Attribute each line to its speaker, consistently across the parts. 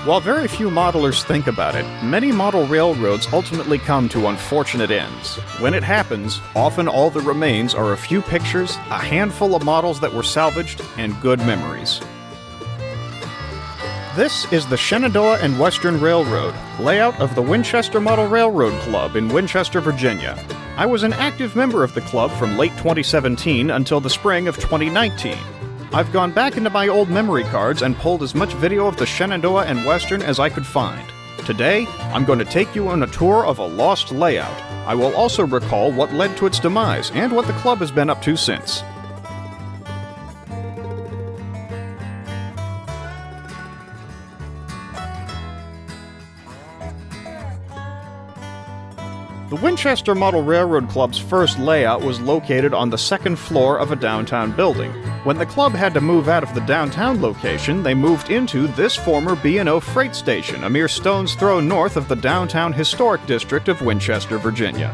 Speaker 1: While very few modelers think about it, many model railroads ultimately come to unfortunate ends. When it happens, often all that remains are a few pictures, a handful of models that were salvaged, and good memories. This is the Shenandoah and Western Railroad, layout of the Winchester Model Railroad Club in Winchester, Virginia. I was an active member of the club from late 2017 until the spring of 2019. I've gone back into my old memory cards and pulled as much video of the Shenandoah and Western as I could find. Today, I'm going to take you on a tour of a lost layout. I will also recall what led to its demise and what the club has been up to since. The Winchester Model Railroad Club's first layout was located on the second floor of a downtown building. When the club had to move out of the downtown location, they moved into this former B&O freight station, a mere stone's throw north of the downtown historic district of Winchester, Virginia.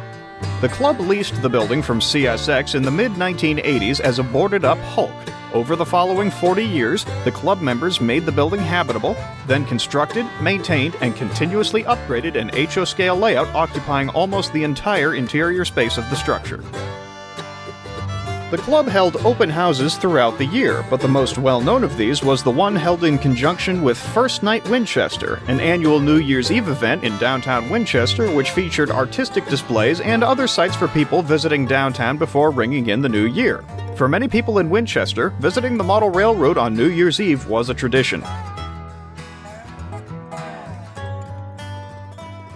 Speaker 1: The club leased the building from CSX in the mid-1980s as a boarded-up hulk. Over the following 40 years, the club members made the building habitable, then constructed, maintained, and continuously upgraded an HO-scale layout occupying almost the entire interior space of the structure. The club held open houses throughout the year, but the most well-known of these was the one held in conjunction with First Night Winchester, an annual New Year's Eve event in downtown Winchester which featured artistic displays and other sights for people visiting downtown before ringing in the new year. For many people in Winchester, visiting the model railroad on New Year's Eve was a tradition.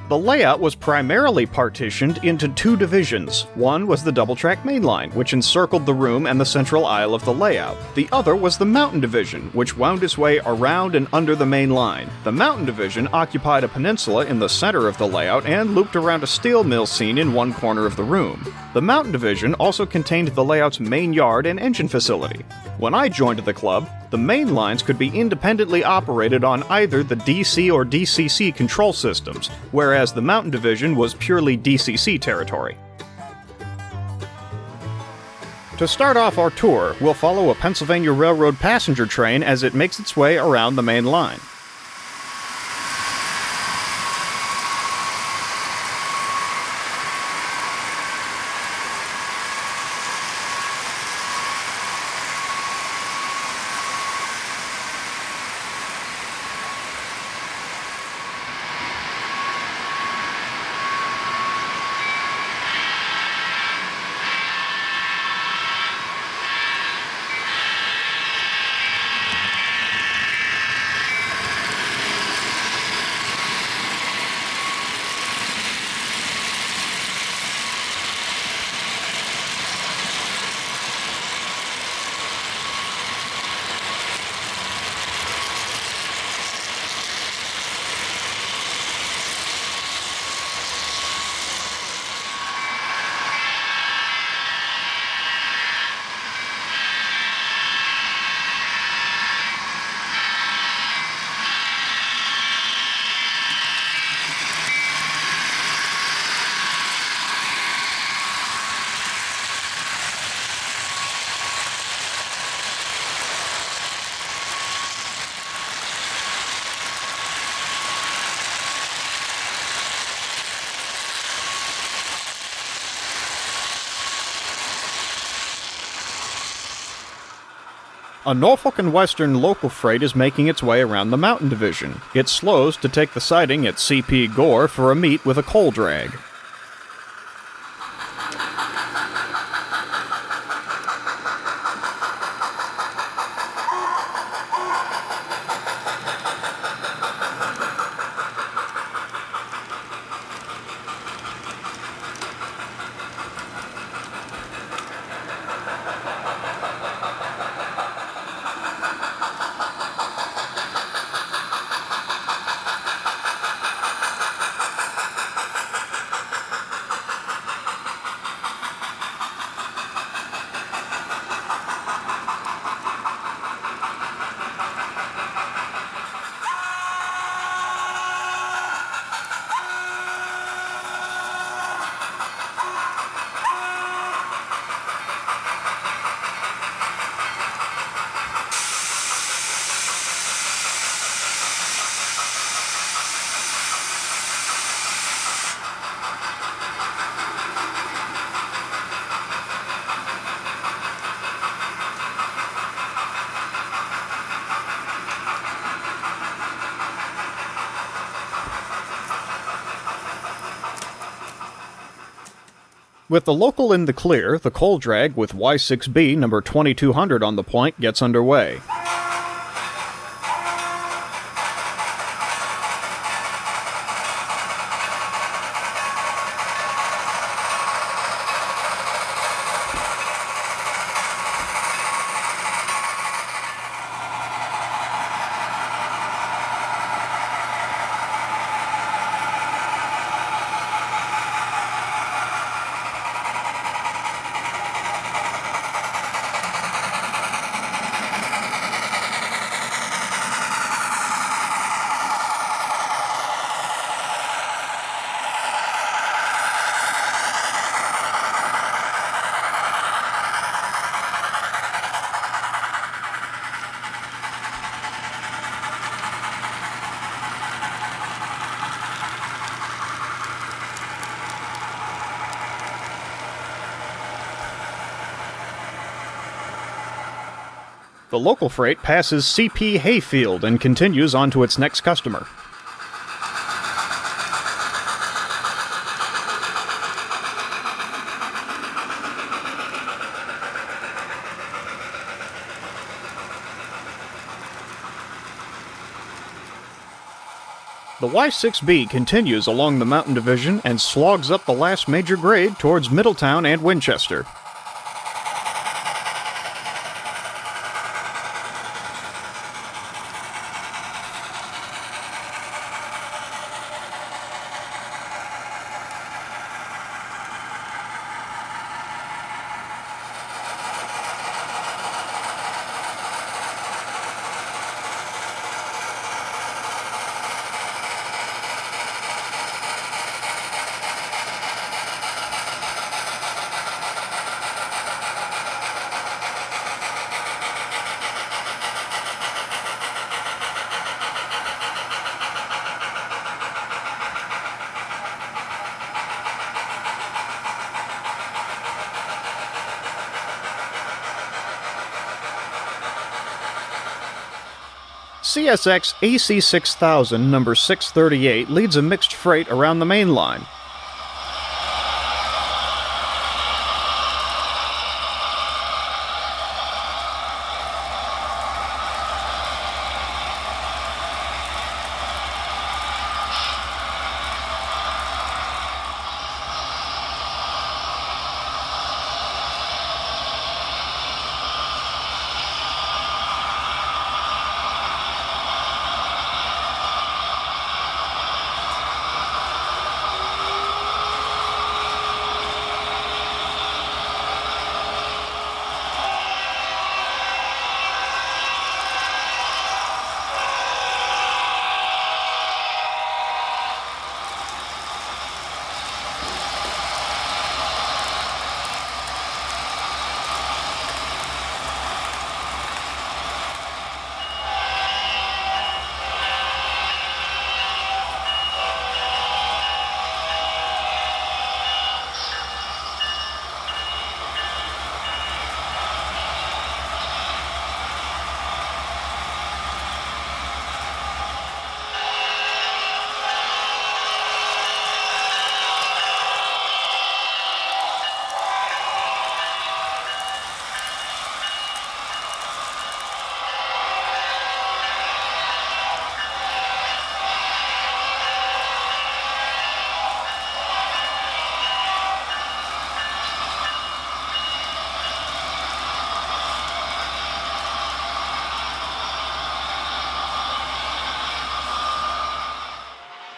Speaker 1: The layout was primarily partitioned into two divisions. One was the double-track main line, which encircled the room and the central aisle of the layout. The other was the mountain division, which wound its way around and under the main line. The mountain division occupied a peninsula in the center of the layout and looped around a steel mill scene in one corner of the room. The mountain division also contained the layout's main yard and engine facility. When I joined the club, the main lines could be independently operated on either the DC or DCC control systems, whereas the mountain division was purely DCC territory. To start off our tour, we'll follow a Pennsylvania Railroad passenger train as it makes its way around the main line. A Norfolk and Western local freight is making its way around the mountain division. It slows to take the siding at CP Gore for a meet with a coal drag. With the local in the clear, the coal drag with Y6B number 2200 on the point gets underway. The local freight passes CP Hayfield and continues on to its next customer. The Y6B continues along the Mountain Division and slogs up the last major grade towards Middletown and Winchester. CSX AC6000 number 638 leads a mixed freight around the main line.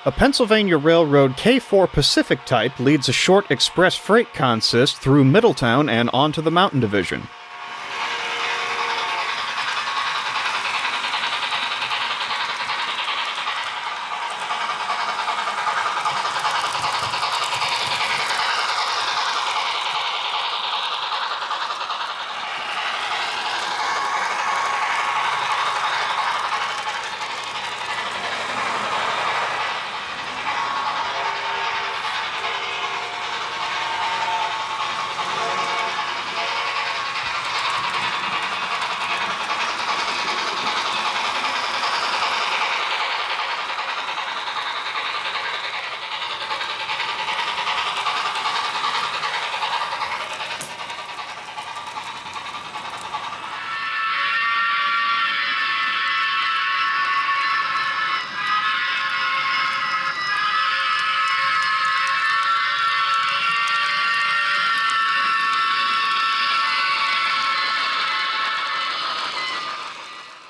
Speaker 1: A Pennsylvania Railroad K4 Pacific type leads a short express freight consist through Middletown and onto the Mountain Division.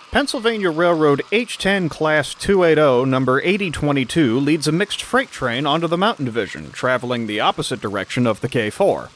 Speaker 1: Pennsylvania Railroad H10 Class 280 number 8022 leads a mixed freight train onto the Mountain Division, traveling the opposite direction of the K4.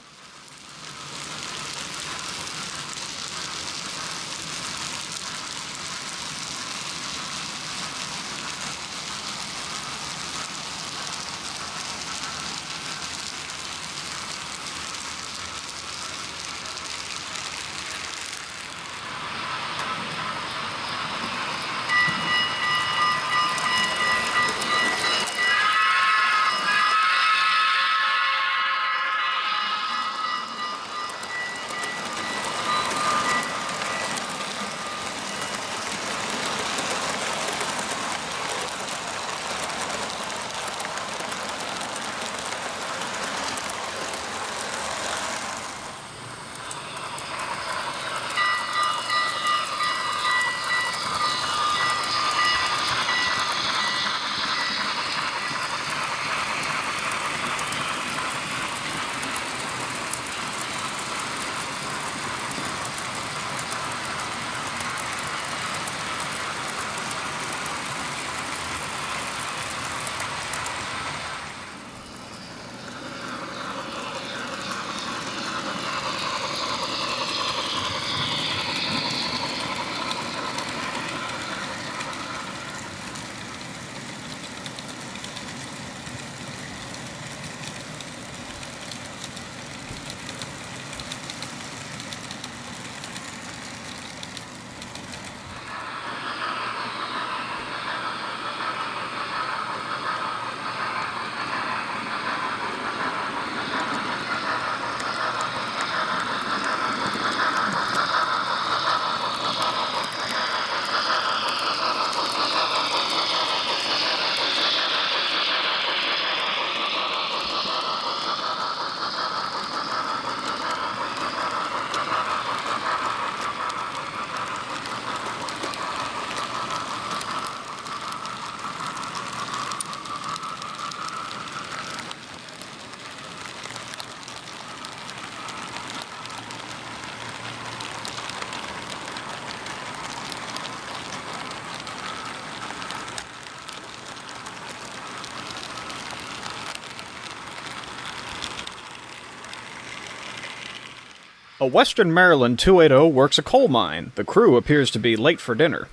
Speaker 1: A Western Maryland 280 works a coal mine. The crew appears to be late for dinner.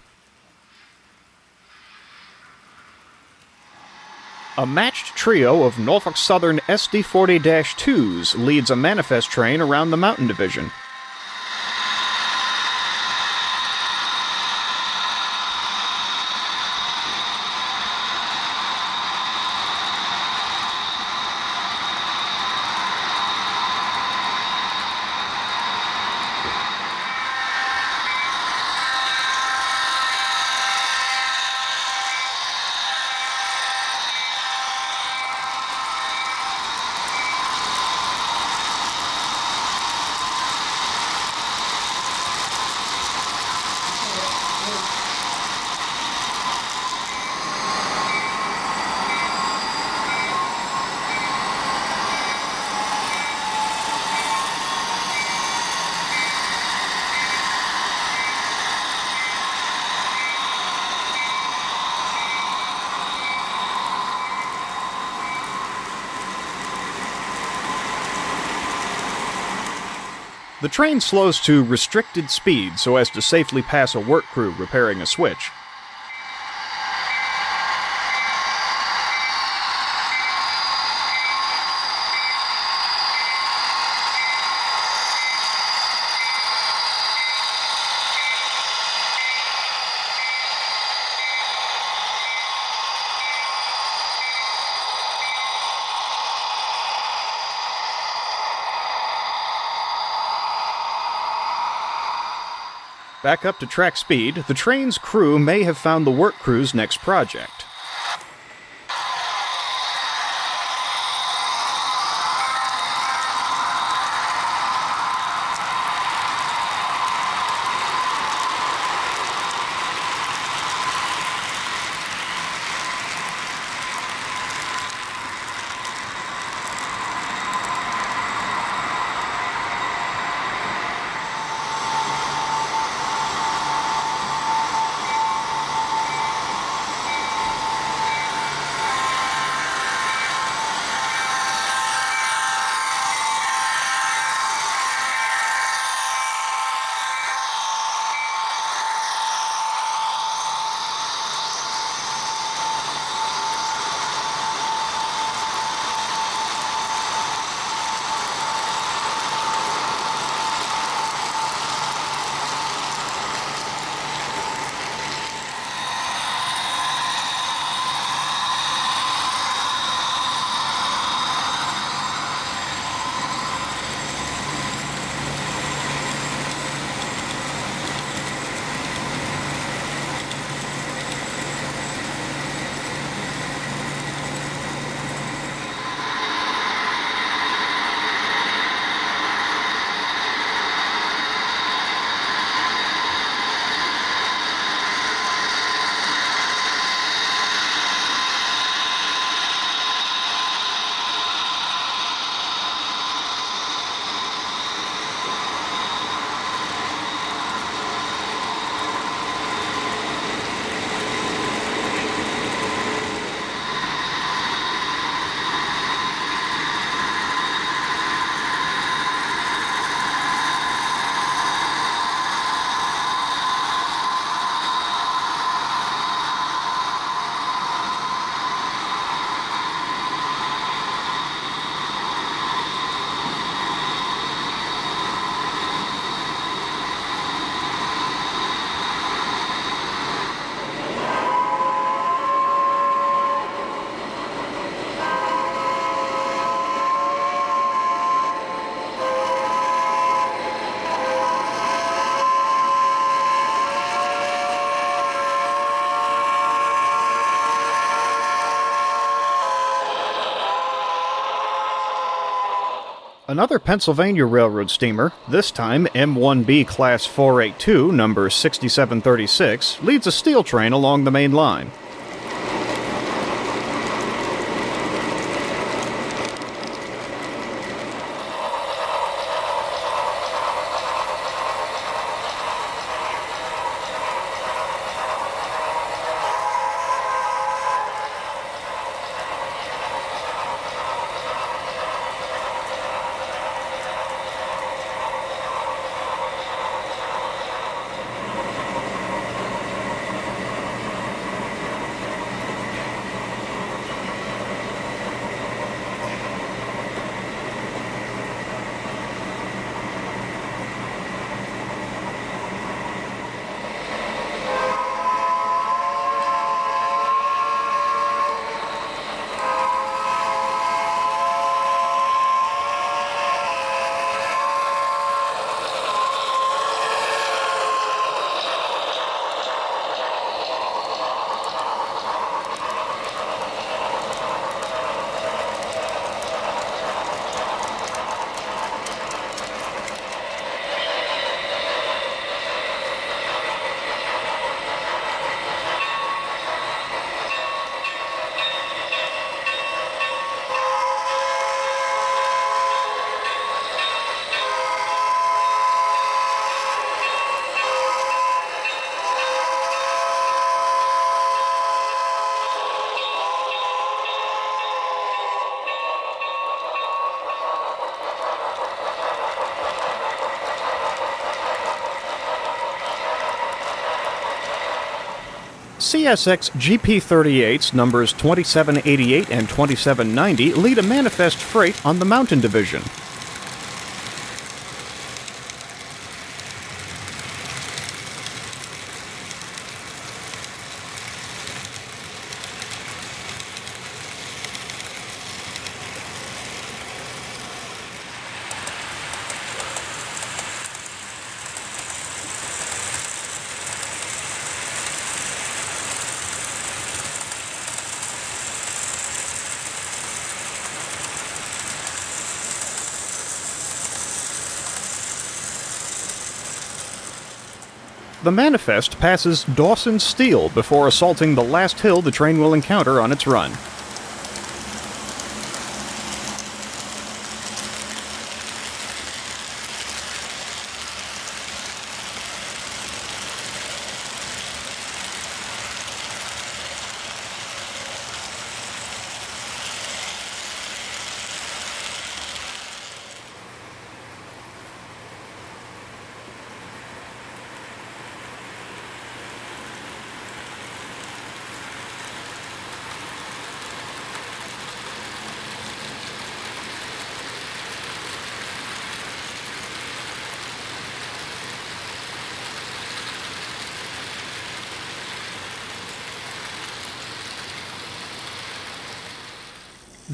Speaker 1: A matched trio of Norfolk Southern SD40-2s leads a manifest train around the Mountain Division. The train slows to restricted speed so as to safely pass a work crew repairing a switch. Back up to track speed, the train's crew may have found the work crew's next project. Another Pennsylvania Railroad steamer, this time M1B Class 482, number 6736, leads a steel train along the main line. CSX GP38s numbers 2788 and 2790 lead a manifest freight on the Mountain Division. The manifest passes Dawson Steel before assaulting the last hill the train will encounter on its run.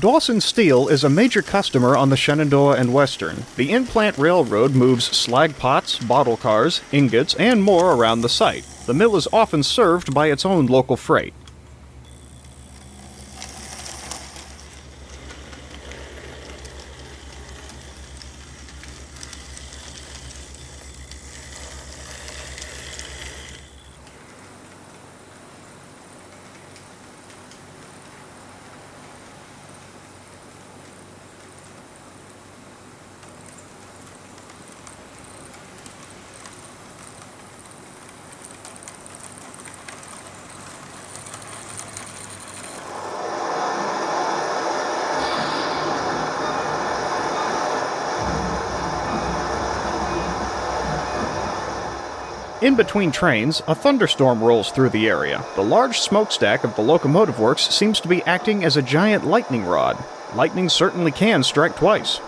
Speaker 1: Dawson Steel is a major customer on the Shenandoah and Western. The in-plant railroad moves slag pots, bottle cars, ingots, and more around the site. The mill is often served by its own local freight. In between trains, a thunderstorm rolls through the area. The large smokestack of the locomotive works seems to be acting as a giant lightning rod. Lightning certainly can strike twice.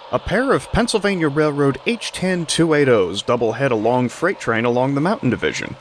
Speaker 1: A pair of Pennsylvania Railroad H-10-280s double-head a long freight train along the Mountain Division.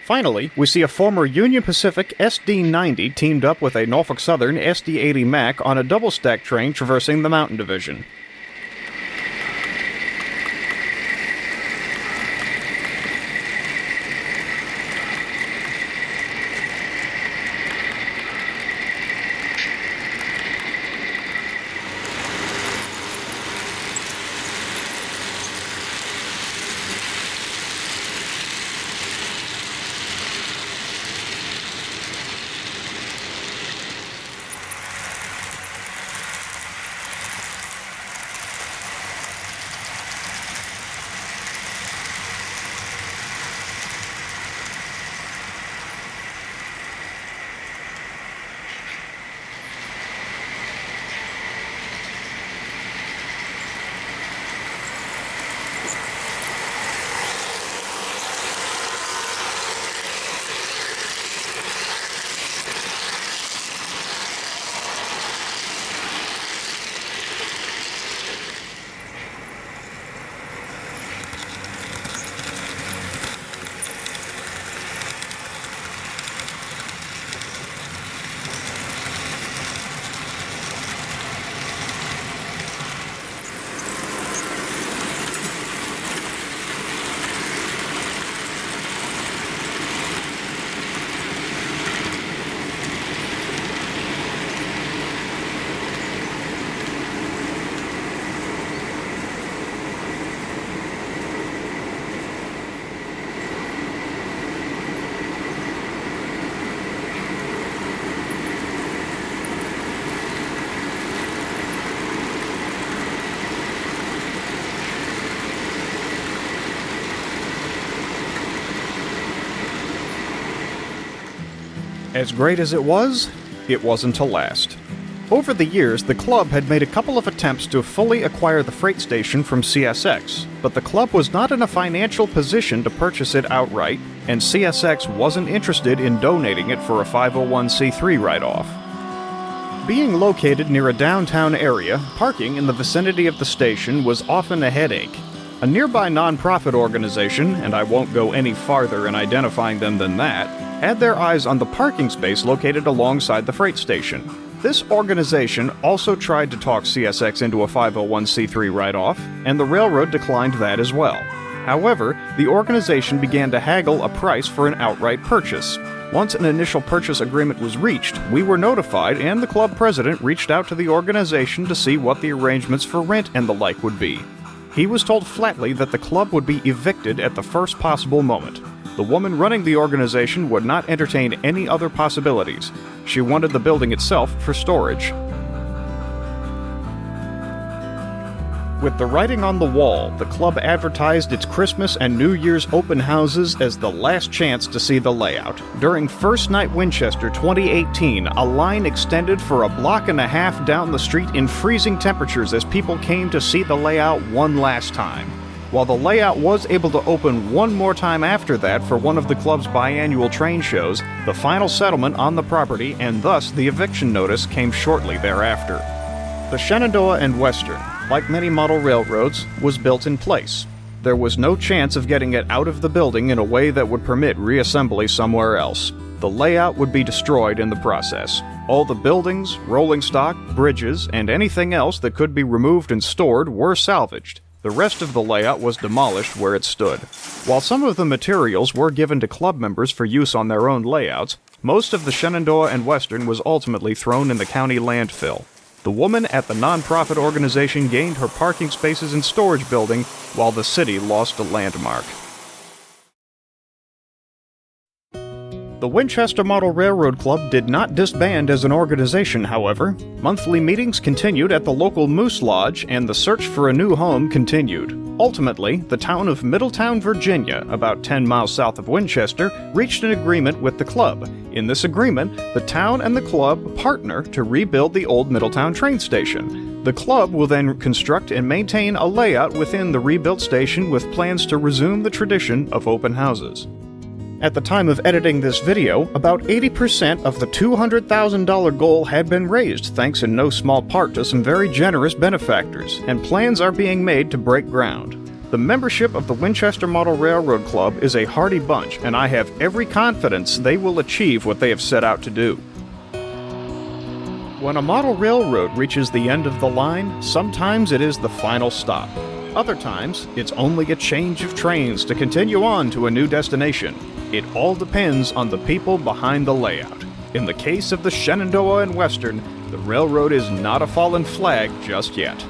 Speaker 1: Finally, we see a former Union Pacific SD-90 teamed up with a Norfolk Southern SD-80 Mac on a double-stack train traversing the Mountain Division. As great as it wasn't to last. Over the years, the club had made a couple of attempts to fully acquire the freight station from CSX, but the club was not in a financial position to purchase it outright, and CSX wasn't interested in donating it for a 501c3 write-off. Being located near a downtown area, parking in the vicinity of the station was often a headache. A nearby nonprofit organization, and I won't go any farther in identifying them than that, had their eyes on the parking space located alongside the freight station. This organization also tried to talk CSX into a 501c3 write-off, and the railroad declined that as well. However, the organization began to haggle a price for an outright purchase. Once an initial purchase agreement was reached, we were notified and the club president reached out to the organization to see what the arrangements for rent and the like would be. He was told flatly that the club would be evicted at the first possible moment. The woman running the organization would not entertain any other possibilities. She wanted the building itself for storage. With the writing on the wall, the club advertised its Christmas and New Year's open houses as the last chance to see the layout. During First Night Winchester 2018, a line extended for a block and a half down the street in freezing temperatures as people came to see the layout one last time. While the layout was able to open one more time after that for one of the club's biannual train shows, the final settlement on the property and thus the eviction notice came shortly thereafter. The Shenandoah and Western, like many model railroads, was built in place. There was no chance of getting it out of the building in a way that would permit reassembly somewhere else. The layout would be destroyed in the process. All the buildings, rolling stock, bridges, and anything else that could be removed and stored were salvaged. The rest of the layout was demolished where it stood. While some of the materials were given to club members for use on their own layouts, most of the Shenandoah and Western was ultimately thrown in the county landfill. The woman at the nonprofit organization gained her parking spaces and storage building, while the city lost a landmark. The Winchester Model Railroad Club did not disband as an organization, however. Monthly meetings continued at the local Moose Lodge, and the search for a new home continued. Ultimately, the town of Middletown, Virginia, about 10 miles south of Winchester, reached an agreement with the club. In this agreement, the town and the club partner to rebuild the old Middletown train station. The club will then construct and maintain a layout within the rebuilt station with plans to resume the tradition of open houses. At the time of editing this video, about 80% of the $200,000 goal had been raised thanks in no small part to some very generous benefactors, and plans are being made to break ground. The membership of the Winchester Model Railroad Club is a hardy bunch, and I have every confidence they will achieve what they have set out to do. When a model railroad reaches the end of the line, sometimes it is the final stop. Other times, it's only a change of trains to continue on to a new destination. It all depends on the people behind the layout. In the case of the Shenandoah and Western, the railroad is not a fallen flag just yet.